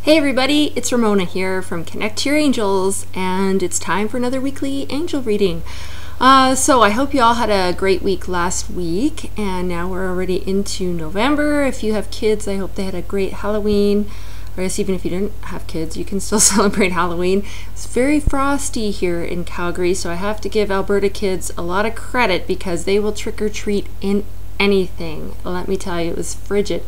Hey everybody, it's Ramona here from Connect to Your Angels, and it's time for another weekly angel reading. So I hope you all had a great week last week, and now we're already into November. If you have kids, I hope they had a great Halloween. Or I guess even if you didn't have kids, you can still celebrate Halloween. It's very frosty here in Calgary, so I have to give Alberta kids a lot of credit because they will trick or treat in anything. Let me tell you, it was frigid.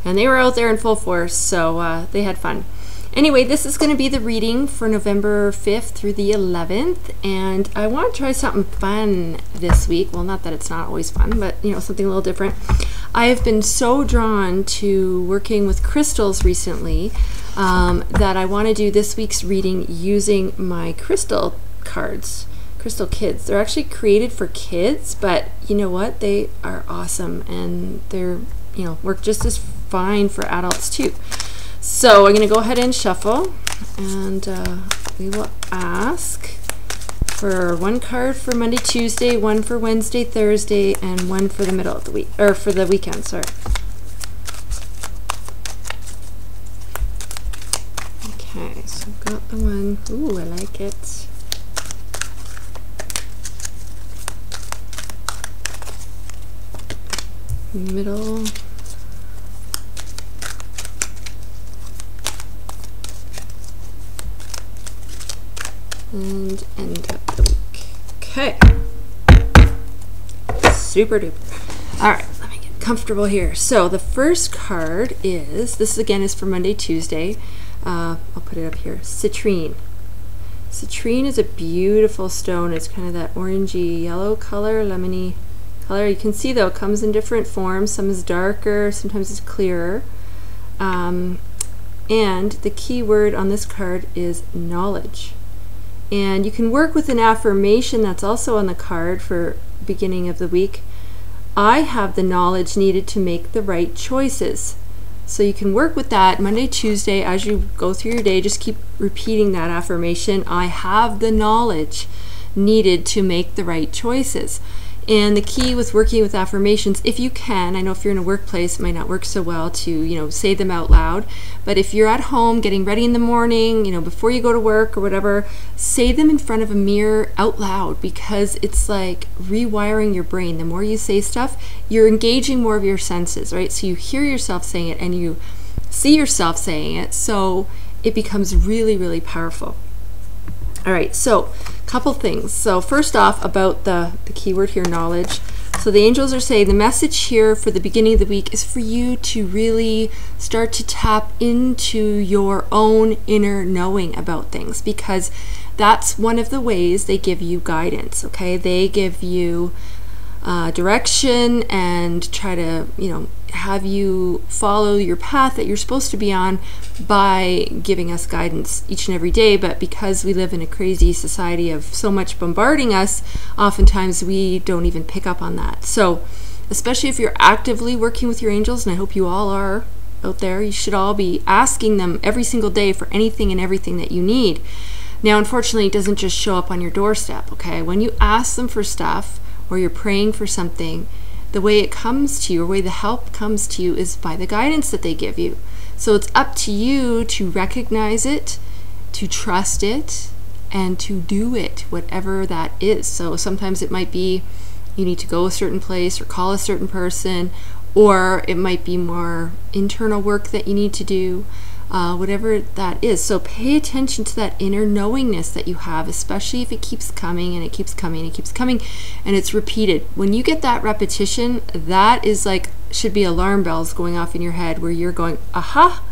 And they were out there in full force, so they had fun. Anyway, this is going to be the reading for November 5th through the 11th, and I want to try something fun this week. Well, not that it's not always fun, but you know, something a little different. I have been so drawn to working with crystals recently that I want to do this week's reading using my crystal cards, crystal kids. They're actually created for kids, but you know what? They are awesome, and they're, you know, work just as fine for adults too. So I'm going to go ahead and shuffle, and we will ask for one card for Monday, Tuesday, one for Wednesday, Thursday, and one for the middle of the week, or for the weekend, sorry. Okay, so I've got the one. Ooh, I like it. Middle. And end of the week. Okay. Super duper. All right, let me get comfortable here. So the first card is, this again is for Monday, Tuesday. I'll put it up here. Citrine. Citrine is a beautiful stone. It's kind of that orangey yellow color, lemony color. You can see though it comes in different forms. Some is darker, sometimes it's clearer. And the key word on this card is knowledge. And you can work with an affirmation that's also on the card for beginning of the week. I have the knowledge needed to make the right choices. So you can work with that Monday, Tuesday, as you go through your day. Just keep repeating that affirmation. I have the knowledge needed to make the right choices. And the key with working with affirmations, if you can, I know if you're in a workplace, it might not work so well to, you know, say them out loud. But if you're at home getting ready in the morning, you know, before you go to work or whatever, say them in front of a mirror out loud, because it's like rewiring your brain. The more you say stuff, you're engaging more of your senses, right? So you hear yourself saying it and you see yourself saying it. So it becomes really, really powerful. All right, so a couple things. So first off, about the keyword here, knowledge. So the angels are saying the message here for the beginning of the week is for you to really start to tap into your own inner knowing about things, because that's one of the ways they give you guidance, okay? They give you direction and try to, you know, have you follow your path that you're supposed to be on by giving us guidance each and every day. But because we live in a crazy society of so much bombarding us, oftentimes we don't even pick up on that. So especially if you're actively working with your angels, and I hope you all are out there, you should all be asking them every single day for anything and everything that you need. Now, unfortunately, it doesn't just show up on your doorstep, okay? When you ask them for stuff, or you're praying for something, the way it comes to you, or the way the help comes to you, is by the guidance that they give you. So it's up to you to recognize it, to trust it, and to do it, whatever that is. So sometimes it might be you need to go a certain place or call a certain person, or it might be more internal work that you need to do. Whatever that is. So pay attention to that inner knowingness that you have, especially if it keeps coming and it keeps coming and it keeps coming and it's repeated. When you get that repetition, that is like, should be alarm bells going off in your head where you're going, aha,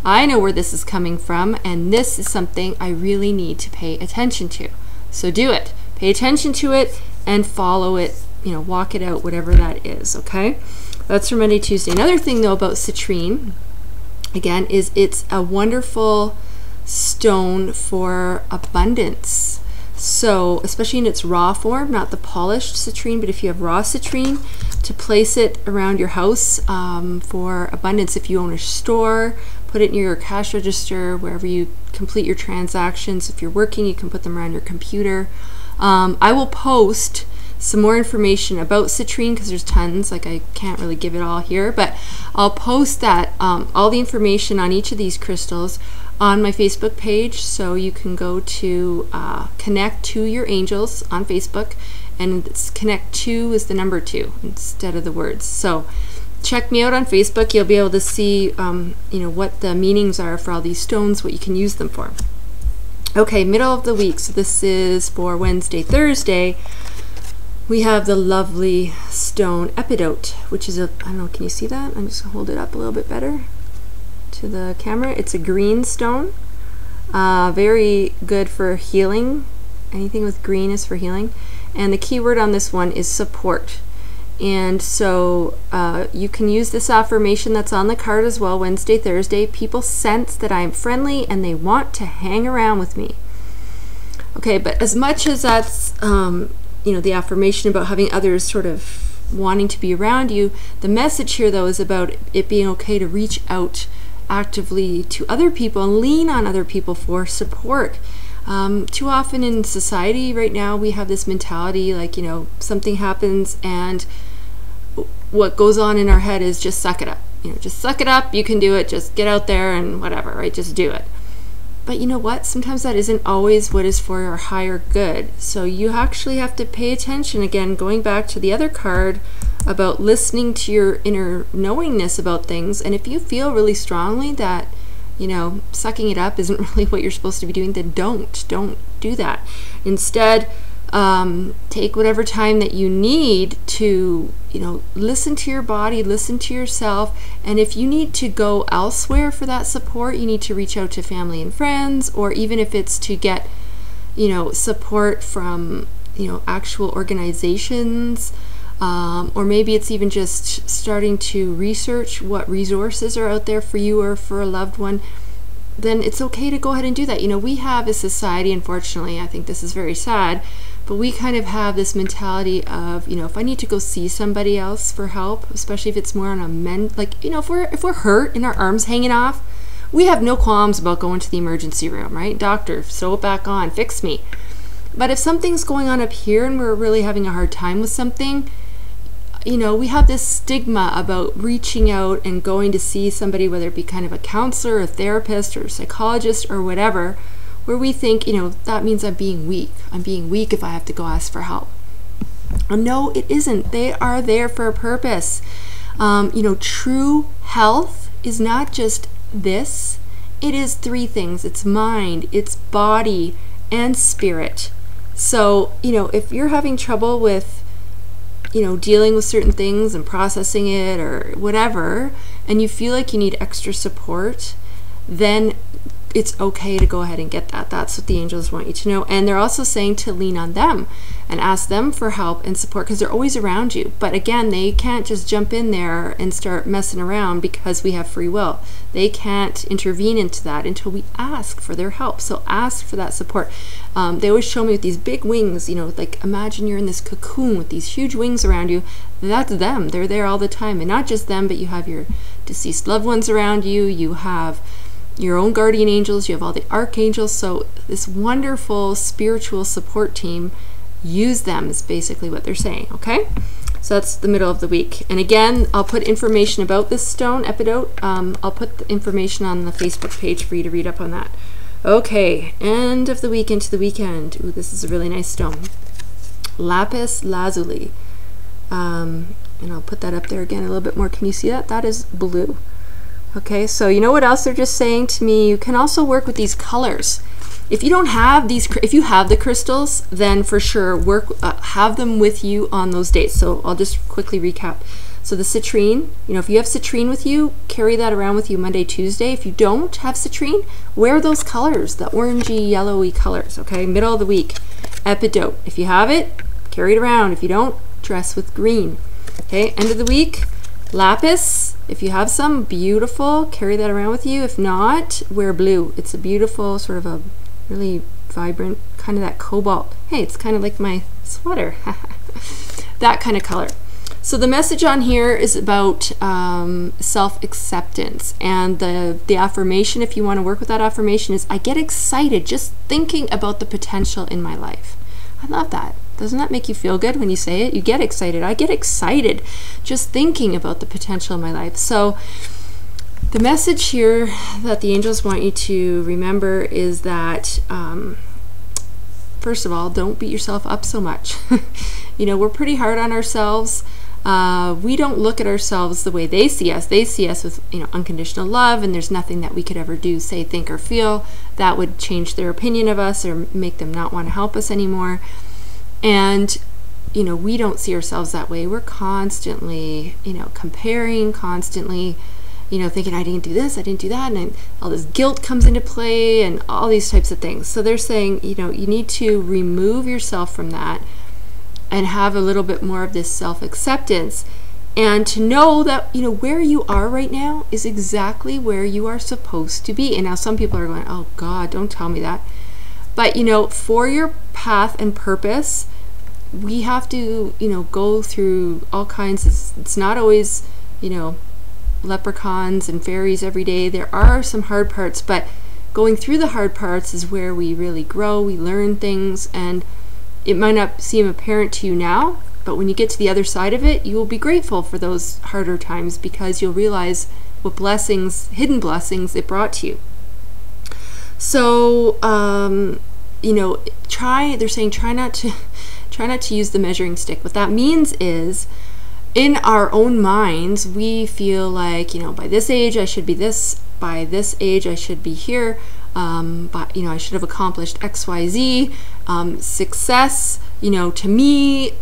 I know where this is coming from, and this is something I really need to pay attention to. So do it. Pay attention to it and follow it, you know, walk it out, whatever that is, okay? That's for Monday, Tuesday. Another thing though about citrine, again, is it's a wonderful stone for abundance. So especially in its raw form, not the polished citrine, but if you have raw citrine, to place it around your house for abundance. If you own a store, put it near your cash register, wherever you complete your transactions. If you're working, you can put them around your computer. I will post some more information about citrine because there's tons, like I can't really give it all here, but I'll post that all the information on each of these crystals on my Facebook page. So you can go to Connect to Your Angels on Facebook, and it's Connect to is the number 2 instead of the words. So check me out on Facebook. You'll be able to see what the meanings are for all these stones, what you can use them for. Okay, middle of the week. So this is for Wednesday, Thursday. We have the lovely stone epidote, which is I don't know, can you see that? I'm just gonna hold it up a little bit better to the camera. It's a green stone, very good for healing. Anything with green is for healing. And the key word on this one is support. And so you can use this affirmation that's on the card as well, Wednesday, Thursday. People sense that I am friendly and they want to hang around with me. Okay, but as much as that's, the affirmation about having others sort of wanting to be around you, the message here, though, is about it being okay to reach out actively to other people and lean on other people for support. Too often in society right now, we have this mentality like, something happens and what goes on in our head is just suck it up. Just suck it up, you can do it, just get out there and whatever, right? Just do it. But you know what? Sometimes that isn't always what is for your higher good. So you actually have to pay attention, again, going back to the other card about listening to your inner knowingness about things. And if you feel really strongly that sucking it up isn't really what you're supposed to be doing, then don't do that. Instead, take whatever time that you need to, listen to your body, listen to yourself. And if you need to go elsewhere for that support, you need to reach out to family and friends, or even if it's to get, support from, actual organizations, or maybe it's even just starting to research what resources are out there for you or for a loved one, then it's okay to go ahead and do that. We have a society, unfortunately, I think this is very sad, but we kind of have this mentality of, if I need to go see somebody else for help, especially if it's more on a if we're hurt and our arms hanging off, we have no qualms about going to the emergency room, right? Doctor, sew it back on, fix me. But if something's going on up here and we're really having a hard time with something, we have this stigma about reaching out and going to see somebody, whether it be kind of a counselor, a therapist, or a psychologist, or whatever, where we think, that means I'm being weak. I'm being weak if I have to go ask for help. No, it isn't. They are there for a purpose. True health is not just this. It is 3 things. It's mind, it's body, and spirit. So, if you're having trouble with dealing with certain things and processing it or whatever, and you feel like you need extra support, then it's okay to go ahead and get that. That's what the angels want you to know. And they're also saying to lean on them and ask them for help and support, because they're always around you. But again, they can't just jump in there and start messing around because we have free will. They can't intervene into that until we ask for their help. So ask for that support. They always show me with these big wings, like imagine you're in this cocoon with these huge wings around you. That's them. They're there all the time. And not just them, but you have your deceased loved ones around you. You have your own guardian angels, you have all the archangels. So this wonderful spiritual support team, use them is basically what they're saying. Okay, so that's the middle of the week. And again, I'll put information about this stone epidote. I'll put the information on the Facebook page for you to read up on that. Okay, end of the week into the weekend. Ooh, this is a really nice stone, lapis lazuli. And I'll put that up there again a little bit more. Can you see that? That is blue. Okay, so you know what else they're just saying to me? You can also work with these colors. If you don't have these, if you have the crystals, then for sure have them with you on those dates. So I'll just quickly recap. So the citrine, if you have citrine with you, carry that around with you Monday, Tuesday. If you don't have citrine, wear those colors, the orangey, yellowy colors. Okay, middle of the week, epidote. If you have it, carry it around. If you don't, dress with green. Okay, end of the week, lapis. If you have some, beautiful, carry that around with you. If not, wear blue. It's a beautiful, sort of a really vibrant, kind of that cobalt. Hey, it's kind of like my sweater. That kind of color. So the message on here is about self-acceptance. And the affirmation, if you want to work with that affirmation, is I get excited just thinking about the potential in my life. I love that. Doesn't that make you feel good when you say it? You get excited. I get excited just thinking about the potential in my life. So The message here that the angels want you to remember is that, first of all, don't beat yourself up so much. You know, we're pretty hard on ourselves. We don't look at ourselves the way they see us. They see us with, you know, unconditional love, and there's nothing that we could ever do, say, think, or feel that would change their opinion of us or make them not want to help us anymore. And, you know, we don't see ourselves that way. We're constantly, you know, comparing, constantly, you know, thinking, I didn't do this, I didn't do that, and then all this guilt comes into play and all these types of things. So they're saying, you know, you need to remove yourself from that and have a little bit more of this self-acceptance, and to know that, you know, where you are right now is exactly where you are supposed to be. And now some people are going, oh God, don't tell me that. But, you know, for your path and purpose, we have to, you know, go through all kinds of, it's not always, you know, leprechauns and fairies every day. There are some hard parts, but going through the hard parts is where we really grow, we learn things, and it might not seem apparent to you now, but when you get to the other side of it, you will be grateful for those harder times, because you'll realize what blessings, hidden blessings, it brought to you. So, you know, they're saying try not to use the measuring stick. What that means is, in our own minds, we feel like, you know, by this age I should be this, by this age I should be here, but, you know, I should have accomplished XYZ. Success, you know, to me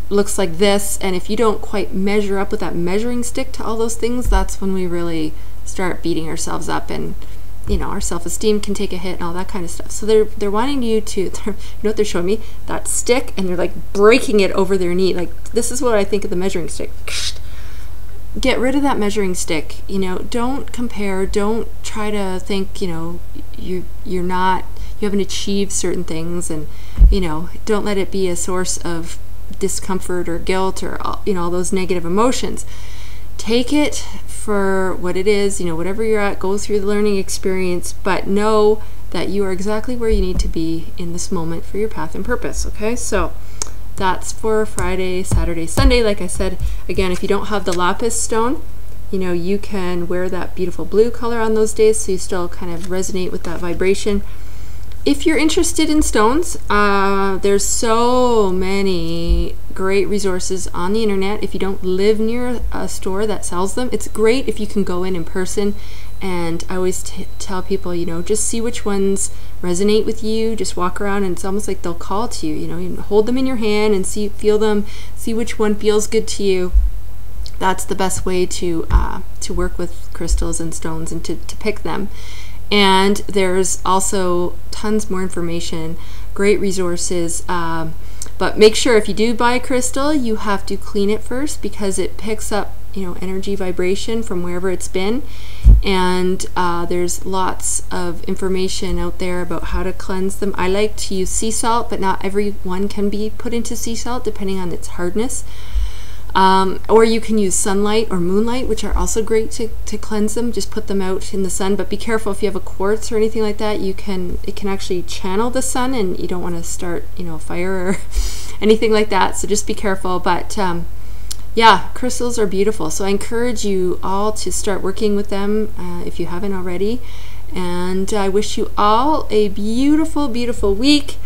looks like this, and if you don't quite measure up with that measuring stick to all those things, that's when we really start beating ourselves up, and, you know, our self-esteem can take a hit and all that kind of stuff. So they're wanting you to, you know what they're showing me? That stick, and they're like breaking it over their knee. Like, this is what I think of the measuring stick. Get rid of that measuring stick. You know, don't compare. Don't try to think, you know, you haven't achieved certain things, and, you know, don't let it be a source of discomfort or guilt or, you know, all those negative emotions. Take it for what it is, you know, whatever you're at, go through the learning experience, but know that you are exactly where you need to be in this moment for your path and purpose. Okay, so that's for Friday, Saturday, Sunday. Like I said, again, if you don't have the lapis stone, you know, you can wear that beautiful blue color on those days, so you still kind of resonate with that vibration. If you're interested in stones, there's so many great resources on the internet. If you don't live near a store that sells them, it's great if you can go in person. And I always tell people, you know, just see which ones resonate with you. Just walk around, and it's almost like they'll call to you. You know, you hold them in your hand and feel them, see which one feels good to you. That's the best way to work with crystals and stones, and to pick them. And there's also tons more information, great resources, but make sure if you do buy a crystal, you have to clean it first, because it picks up, you know, energy vibration from wherever it's been. And there's lots of information out there about how to cleanse them. I like to use sea salt, but not every one can be put into sea salt depending on its hardness. Or you can use sunlight or moonlight, which are also great to cleanse them. Just put them out in the sun, but be careful if you have a quartz or anything like that. It can actually channel the sun, and you don't want to start, you know, a fire or anything like that. So just be careful. But yeah, crystals are beautiful. So I encourage you all to start working with them if you haven't already. And I wish you all a beautiful, beautiful week.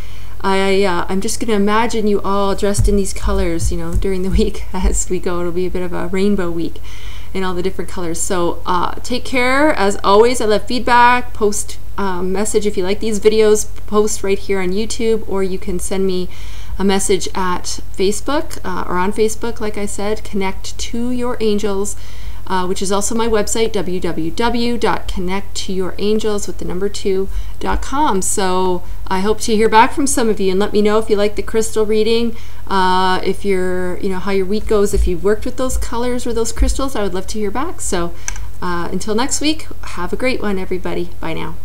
I'm just going to imagine you all dressed in these colors, you know, during the week as we go. It'll be a bit of a rainbow week in all the different colors. So take care. As always, I love feedback. Post message if you like these videos. Post right here on YouTube, or you can send me a message at Facebook or on Facebook. Like I said, Connect to Your Angels, which is also my website, www.connecttoyourangels.com. So I hope to hear back from some of you, and let me know if you like the crystal reading, if you're, you know, how your week goes, if you've worked with those colors or those crystals. I would love to hear back. So until next week, have a great one, everybody. Bye now.